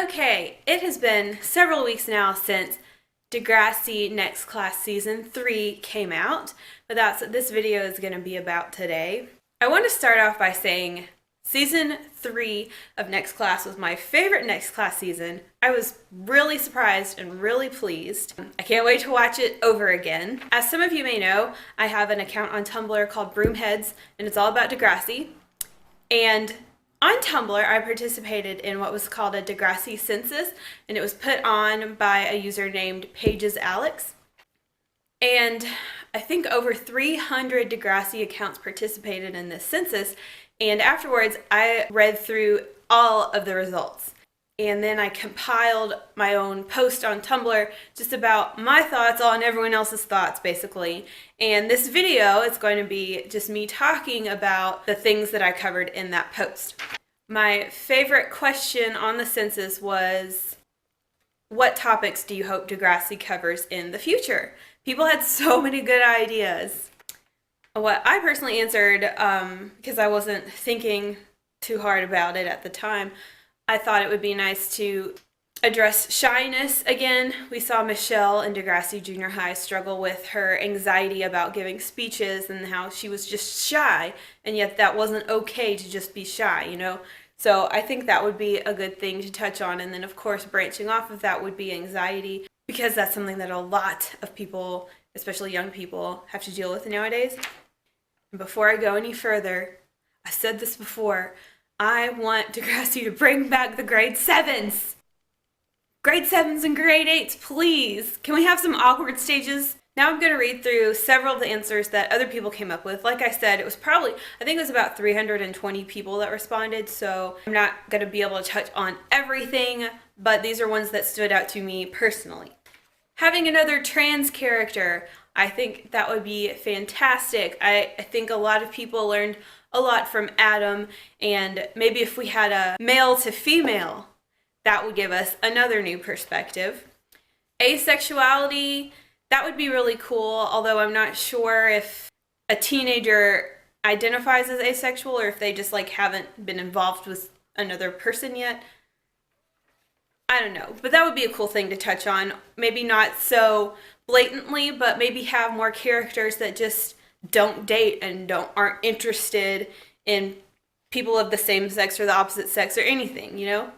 Okay, it has been several weeks now since Degrassi Next Class Season 3 came out, but that's what this video is going to be about today. I want to start off by saying Season 3 of Next Class was my favorite Next Class season. I was really surprised and really pleased. I can't wait to watch it over again. As some of you may know, I have an account on Tumblr called Broomheadz, and it's all about Degrassi. And on Tumblr, I participated in what was called a Degrassi Census, and it was put on by a user named Pages Alex. And I think over 300 Degrassi accounts participated in this census, and afterwards I read through all of the results. And then I compiled my own post on Tumblr just about my thoughts on everyone else's thoughts, basically. And this video is going to be just me talking about the things that I covered in that post. My favorite question on the census was, what topics do you hope Degrassi covers in the future? People had so many good ideas. What I personally answered, because I wasn't thinking too hard about it at the time, I thought it would be nice to address shyness again. We saw Michelle in Degrassi Junior High struggle with her anxiety about giving speeches and how she was just shy, and yet that wasn't okay to just be shy, you know? So I think that would be a good thing to touch on, and then of course branching off of that would be anxiety, because that's something that a lot of people, especially young people, have to deal with nowadays. And before I go any further, I said this before, I want Degrassi to bring back the grade 7s. Grade 7s and grade 8s, please. Can we have some awkward stages? Now I'm going to read through several of the answers that other people came up with. Like I said, it was probably, I think it was about 320 people that responded, so I'm not going to be able to touch on everything, but these are ones that stood out to me personally. Having another trans character, I think that would be fantastic. I think a lot of people learned a lot from Adam, and maybe if we had a male to female, that would give us another new perspective. Asexuality, that would be really cool, although I'm not sure if a teenager identifies as asexual or if they just like haven't been involved with another person yet. I don't know, but that would be a cool thing to touch on. Maybe not so blatantly, but maybe have more characters that just don't date and aren't interested in people of the same sex or the opposite sex or anything, you know?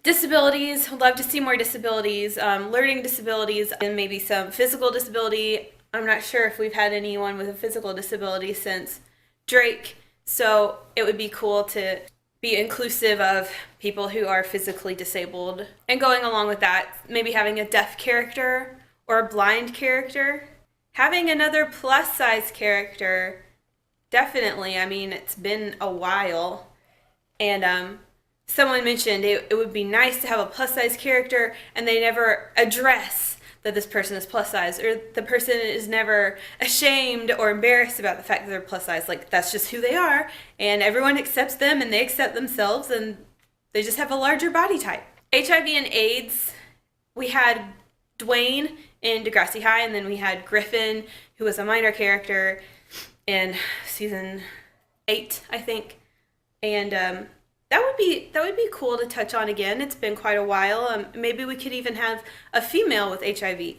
Disabilities, love to see more disabilities, learning disabilities, and maybe some physical disability. I'm not sure if we've had anyone with a physical disability since Drake, so it would be cool to be inclusive of people who are physically disabled. And going along with that, maybe having a deaf character or a blind character. Having another plus-size character, definitely. I mean, it's been a while. And someone mentioned it would be nice to have a plus-size character and they never address that this person is plus-size, or the person is never ashamed or embarrassed about the fact that they're plus-size. Like, that's just who they are, and everyone accepts them and they accept themselves, and they just have a larger body type. HIV and AIDS, we had Dwayne in Degrassi High, and then we had Griffin, who was a minor character in season 8, I think. And that would be cool to touch on again. It's been quite a while. Maybe we could even have a female with HIV.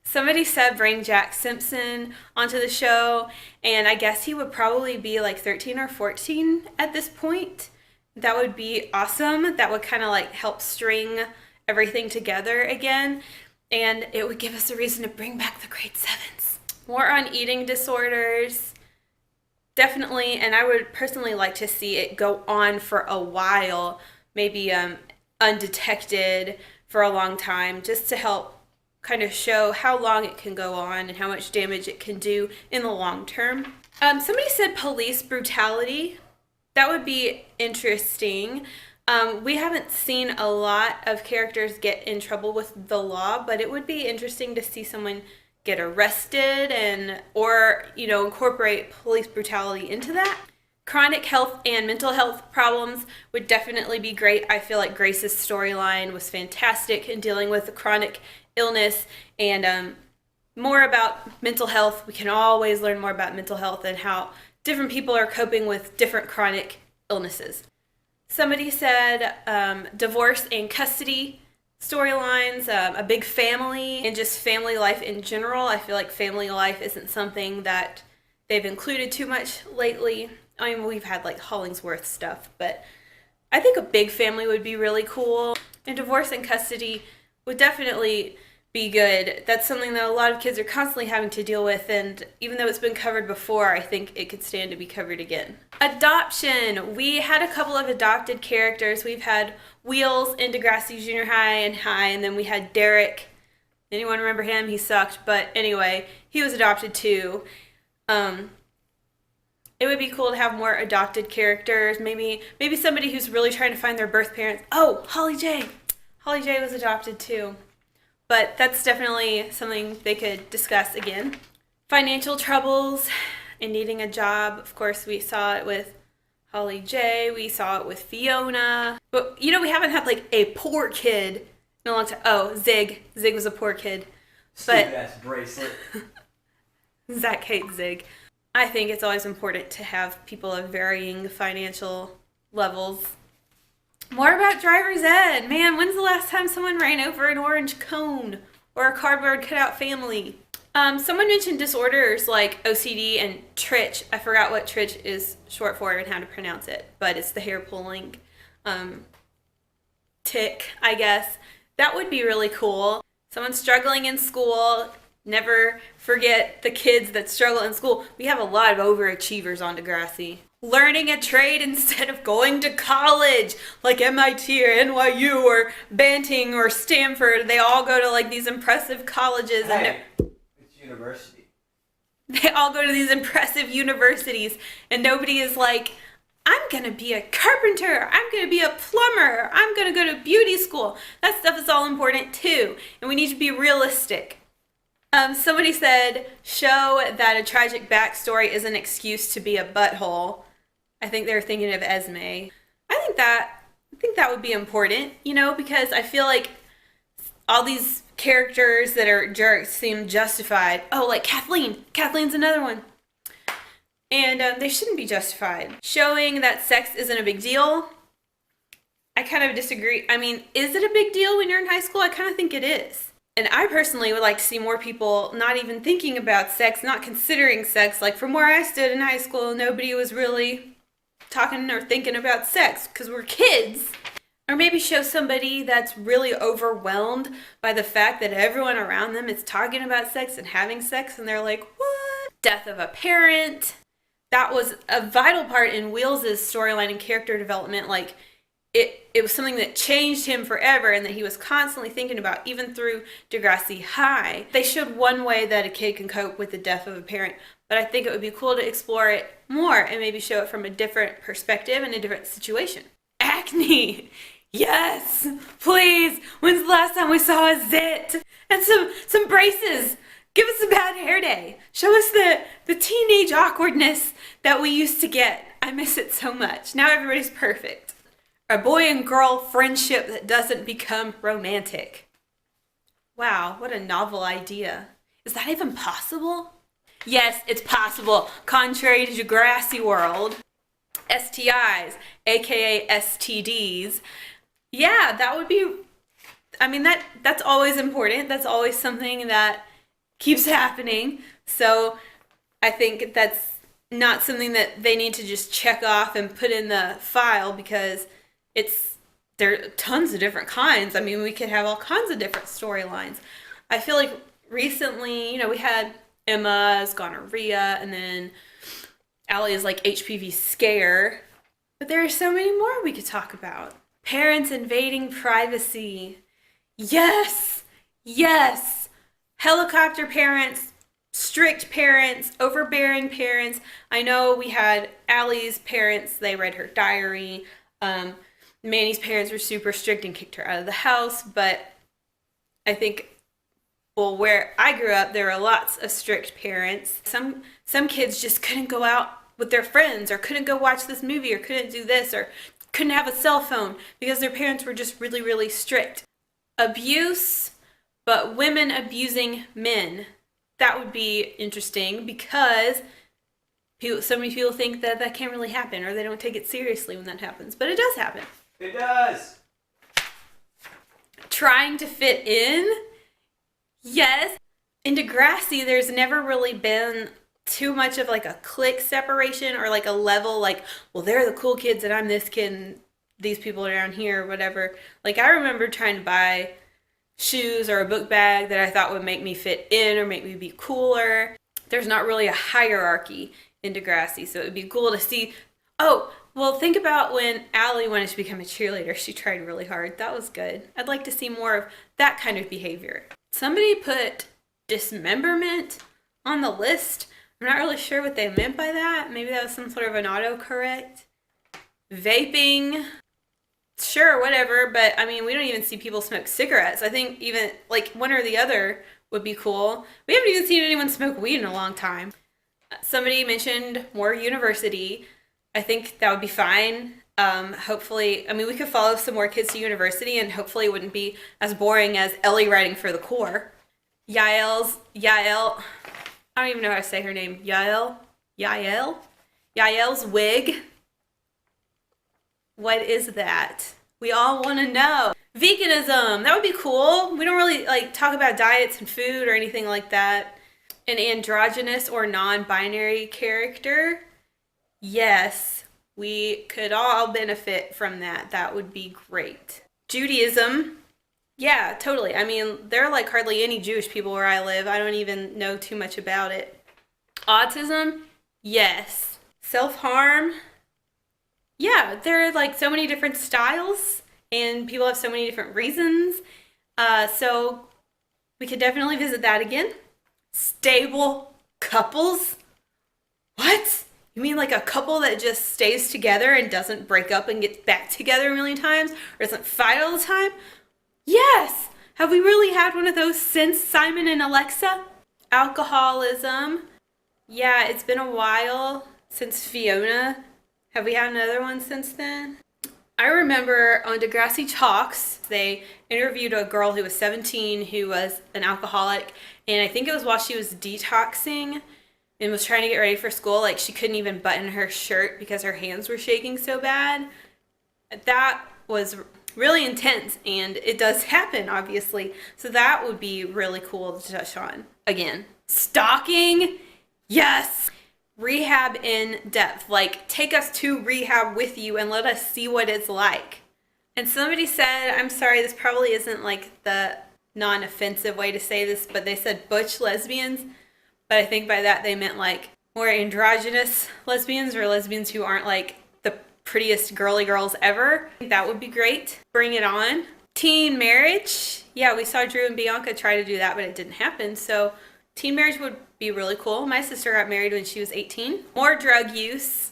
Somebody said bring Jack Simpson onto the show, and I guess he would probably be like 13 or 14 at this point. That would be awesome. That would kind of like help string everything together again, and it would give us a reason to bring back the grade 7s. More on eating disorders. Definitely, and I would personally like to see it go on for a while, maybe undetected for a long time, just to help kind of show how long it can go on and how much damage it can do in the long term. Somebody said police brutality. That would be interesting. We haven't seen a lot of characters get in trouble with the law, but it would be interesting to see someone get arrested or incorporate police brutality into that. Chronic health and mental health problems would definitely be great. I feel like Grace's storyline was fantastic in dealing with the chronic illness, and more about mental health. We can always learn more about mental health and how different people are coping with different chronic illnesses. Somebody said divorce and custody storylines, a big family, and just family life in general. I feel like family life isn't something that they've included too much lately. I mean, we've had like Hollingsworth stuff, but I think a big family would be really cool. And divorce and custody would definitely be good. That's something that a lot of kids are constantly having to deal with, and even though it's been covered before, I think it could stand to be covered again. Adoption. We had a couple of adopted characters. We've had Wheels in Degrassi Junior High and High, and then we had Derek. Anyone remember him? He sucked, but anyway, he was adopted too. It would be cool to have more adopted characters. Maybe somebody who's really trying to find their birth parents. Oh, Holly J. Holly J was adopted too. But that's definitely something they could discuss again. Financial troubles and needing a job. Of course, we saw it with Holly J. We saw it with Fiona. But, we haven't had, like, a poor kid in a long time. Oh, Zig. Zig was a poor kid. Stupid-ass bracelet. Zach hates Zig. I think it's always important to have people of varying financial levels. More about driver's ed. Man, when's the last time someone ran over an orange cone or a cardboard cutout family? Someone mentioned disorders like OCD and Trich. I forgot what Trich is short for and how to pronounce it, but it's the hair pulling tic, I guess. That would be really cool. Someone struggling in school. Never forget the kids that struggle in school. We have a lot of overachievers on Degrassi. Learning a trade instead of going to college, like MIT or NYU or Banting or Stanford. They all go to like these impressive colleges. Hey, it's university. They all go to these impressive universities, and nobody is like, I'm gonna be a carpenter, I'm gonna be a plumber, I'm gonna go to beauty school. That stuff is all important too, and we need to be realistic. Somebody said, show that a tragic backstory is an excuse to be a butthole. I think they're thinking of Esme. I think that would be important, because I feel like all these characters that are jerks seem justified. Oh, like Kathleen. Kathleen's another one. And they shouldn't be justified. Showing that sex isn't a big deal. I kind of disagree. I mean, is it a big deal when you're in high school? I kind of think it is. And I personally would like to see more people not even thinking about sex, not considering sex. Like from where I stood in high school, nobody was really talking or thinking about sex because we're kids. Or maybe show somebody that's really overwhelmed by the fact that everyone around them is talking about sex and having sex, and they're like, what? Death of a parent. That was a vital part in Wheels' storyline and character development. Like, it was something that changed him forever and that he was constantly thinking about, even through Degrassi High. They showed one way that a kid can cope with the death of a parent, but I think it would be cool to explore it more and maybe show it from a different perspective and a different situation. Acne! Yes! Please! When's the last time we saw a zit? And some braces! Give us a bad hair day. Show us the teenage awkwardness that we used to get. I miss it so much. Now everybody's perfect. A boy and girl friendship that doesn't become romantic. Wow, what a novel idea. Is that even possible? Yes, it's possible. Contrary to Degrassi World. STIs, aka STDs. Yeah, that would be, I mean, that's always important. That's always something that keeps happening. So I think that's not something that they need to just check off and put in the file, because there are tons of different kinds. I mean, we could have all kinds of different storylines. I feel like recently, we had Emma's gonorrhea, and then Allie's like HPV scare. But there are so many more we could talk about. Parents invading privacy. Yes! Yes! Helicopter parents, strict parents, overbearing parents. I know we had Allie's parents, they read her diary. Manny's parents were super strict and kicked her out of the house, but I think, well, where I grew up, there were lots of strict parents. Some kids just couldn't go out with their friends, or couldn't go watch this movie, or couldn't do this, or couldn't have a cell phone because their parents were just really, really strict. Abuse, but women abusing men. That would be interesting, because So many people think that that can't really happen, or they don't take it seriously when that happens, but it does happen. It does. Trying to fit in? Yes. In Degrassi, there's never really been too much of like a clique separation or like a level like, well, they're the cool kids and I'm this kid and these people are down here or whatever. Like, I remember trying to buy shoes or a book bag that I thought would make me fit in or make me be cooler. There's not really a hierarchy in Degrassi, so it would be cool to see. Oh, well, think about when Allie wanted to become a cheerleader. She tried really hard. That was good. I'd like to see more of that kind of behavior. Somebody put dismemberment on the list. I'm not really sure what they meant by that. Maybe that was some sort of an autocorrect. Vaping. Sure, whatever, but I mean, we don't even see people smoke cigarettes. I think even like one or the other would be cool. We haven't even seen anyone smoke weed in a long time. Somebody mentioned more university. I think that would be fine. Hopefully, I mean, we could follow some more kids to university and hopefully it wouldn't be as boring as Ellie writing for the core. Yael's I don't even know how to say her name. Yael's wig. What is that? We all want to know. Veganism. That would be cool. We don't really like talk about diets and food or anything like that. An androgynous or non-binary character. Yes, we could all benefit from that. That would be great. Judaism. Yeah, totally. I mean, there are like hardly any Jewish people where I live. I don't even know too much about it. Autism? Yes. Self-harm? Yeah, there are like so many different styles and people have so many different reasons. So we could definitely visit that again. Stable couples? What? You mean like a couple that just stays together and doesn't break up and gets back together a million times or doesn't fight all the time? Yes! Have we really had one of those since Simon and Alexa? Alcoholism. Yeah, it's been a while since Fiona. Have we had another one since then? I remember on Degrassi Talks, they interviewed a girl who was 17 who was an alcoholic, and I think it was while she was detoxing and was trying to get ready for school. Like, she couldn't even button her shirt because her hands were shaking so bad. That was really intense, and it does happen, obviously. So that would be really cool to touch on. Again, stalking? Yes! Rehab in depth. Like, take us to rehab with you and let us see what it's like. And somebody said, I'm sorry, this probably isn't like the non-offensive way to say this, but they said butch lesbians. But I think by that they meant like more androgynous lesbians or lesbians who aren't like the prettiest girly girls ever. I think that would be great. Bring it on. Teen marriage. Yeah, we saw Drew and Bianca try to do that, but it didn't happen. So teen marriage would be really cool. My sister got married when she was 18. More drug use.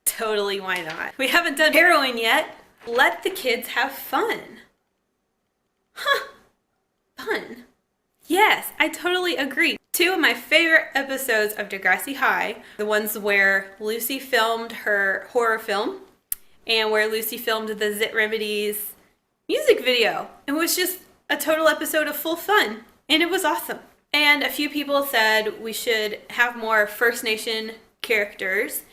Totally, why not? We haven't done heroin yet. Let the kids have fun. Huh. Fun. Yes, I totally agree. Two of my favorite episodes of Degrassi High, the ones where Lucy filmed her horror film and where Lucy filmed the Zit Remedies music video. It was just a total episode of full fun, and it was awesome. And a few people said we should have more First Nation characters,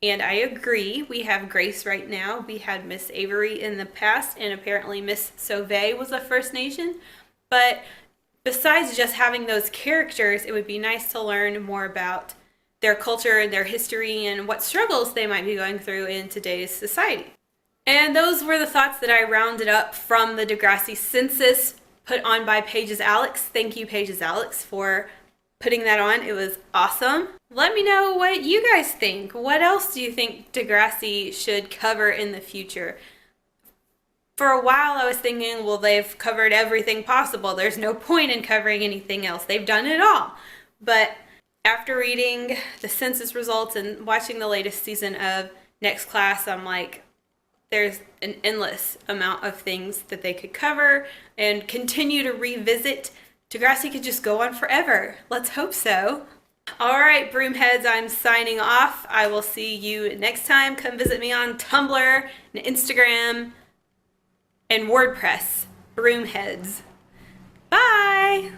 and I agree. We have Grace right now. We had Miss Avery in the past, and apparently Miss Sauvé was a First Nation. But besides just having those characters, it would be nice to learn more about their culture and their history and what struggles they might be going through in today's society. And those were the thoughts that I rounded up from the Degrassi Census put on by Pages Alex. Thank you, Pages Alex, for putting that on. It was awesome. Let me know what you guys think. What else do you think Degrassi should cover in the future? For a while I was thinking, well, they've covered everything possible. There's no point in covering anything else. They've done it all. But after reading the census results and watching the latest season of Next Class, I'm like, there's an endless amount of things that they could cover and continue to revisit. Degrassi could just go on forever. Let's hope so. All right, Broomheads, I'm signing off. I will see you next time. Come visit me on Tumblr and Instagram and WordPress. Broomheadz. Bye!